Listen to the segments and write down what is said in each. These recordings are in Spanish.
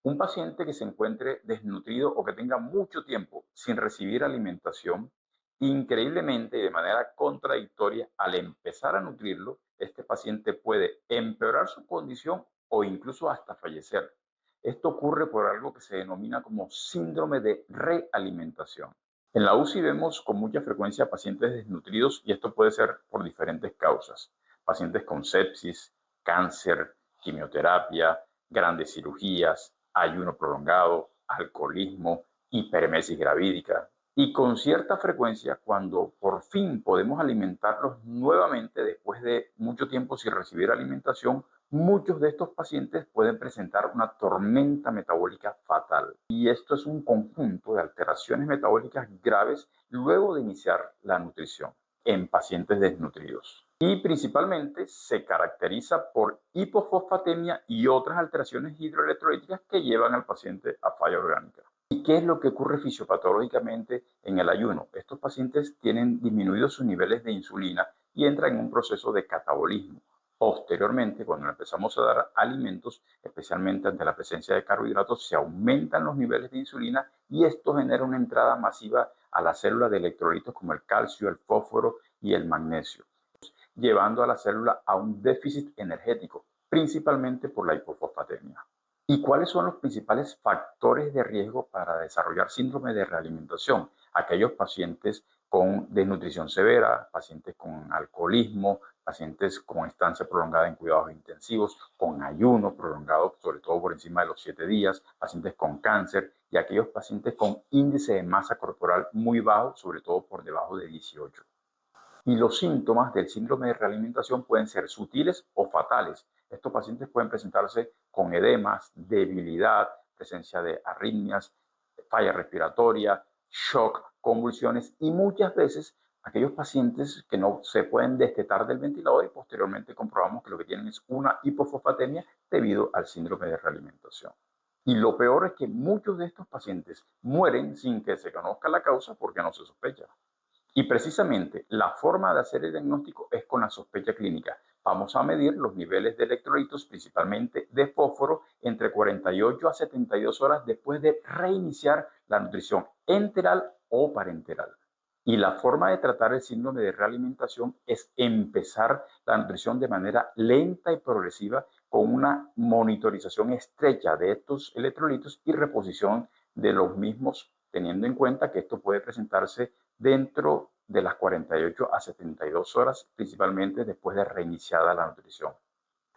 Un paciente que se encuentre desnutrido o que tenga mucho tiempo sin recibir alimentación, increíblemente y de manera contradictoria, al empezar a nutrirlo, este paciente puede empeorar su condición o incluso hasta fallecer. Esto ocurre por algo que se denomina como síndrome de realimentación. En la UCI vemos con mucha frecuencia pacientes desnutridos y esto puede ser por diferentes causas. Pacientes con sepsis, cáncer, quimioterapia, grandes cirugías, ayuno prolongado, alcoholismo, hiperemesis gravídica. Y con cierta frecuencia, cuando por fin podemos alimentarlos nuevamente después de mucho tiempo sin recibir alimentación, muchos de estos pacientes pueden presentar una tormenta metabólica fatal. Y esto es un conjunto de alteraciones metabólicas graves luego de iniciar la nutrición en pacientes desnutridos. Y principalmente se caracteriza por hipofosfatemia y otras alteraciones hidroelectrolíticas que llevan al paciente a falla orgánica. ¿Y qué es lo que ocurre fisiopatológicamente en el ayuno? Estos pacientes tienen disminuidos sus niveles de insulina y entran en un proceso de catabolismo. Posteriormente, cuando empezamos a dar alimentos, especialmente ante la presencia de carbohidratos, se aumentan los niveles de insulina y esto genera una entrada masiva a las células de electrolitos como el calcio, el fósforo y el magnesio, llevando a la célula a un déficit energético, principalmente por la hipofosfatemia. ¿Y cuáles son los principales factores de riesgo para desarrollar síndrome de realimentación? Aquellos pacientes con desnutrición severa, pacientes con alcoholismo, pacientes con estancia prolongada en cuidados intensivos, con ayuno prolongado, sobre todo por encima de los 7 días, pacientes con cáncer y aquellos pacientes con índice de masa corporal muy bajo, sobre todo por debajo de 18. Y los síntomas del síndrome de realimentación pueden ser sutiles o fatales. Estos pacientes pueden presentarse con edemas, debilidad, presencia de arritmias, falla respiratoria, shock, convulsiones y muchas veces aquellos pacientes que no se pueden destetar del ventilador y posteriormente comprobamos que lo que tienen es una hipofosfatemia debido al síndrome de realimentación. Y lo peor es que muchos de estos pacientes mueren sin que se conozca la causa porque no se sospecha. Y precisamente la forma de hacer el diagnóstico es con la sospecha clínica. Vamos a medir los niveles de electrolitos, principalmente de fósforo, entre 48 a 72 horas después de reiniciar la nutrición enteral o parenteral. Y la forma de tratar el síndrome de realimentación es empezar la nutrición de manera lenta y progresiva con una monitorización estrecha de estos electrolitos y reposición de los mismos, teniendo en cuenta que esto puede presentarse dentro de las 48 a 72 horas, principalmente después de reiniciada la nutrición.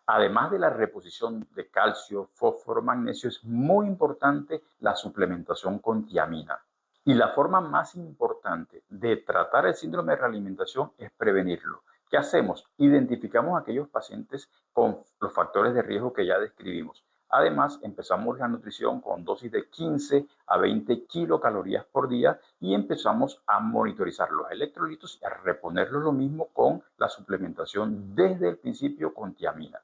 Además de la reposición de calcio, fósforo, magnesio, es muy importante la suplementación con tiamina. Y la forma más importante de tratar el síndrome de realimentación es prevenirlo. ¿Qué hacemos? Identificamos a aquellos pacientes con los factores de riesgo que ya describimos. Además, empezamos la nutrición con dosis de 15 a 20 kilocalorías por día y empezamos a monitorizar los electrolitos y a reponerlos lo mismo con la suplementación desde el principio con tiamina.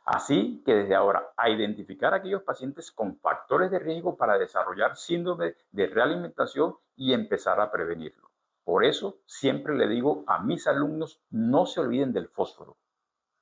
Así que desde ahora, a identificar a aquellos pacientes con factores de riesgo para desarrollar síndrome de realimentación y empezar a prevenirlo. Por eso, siempre le digo a mis alumnos, no se olviden del fósforo.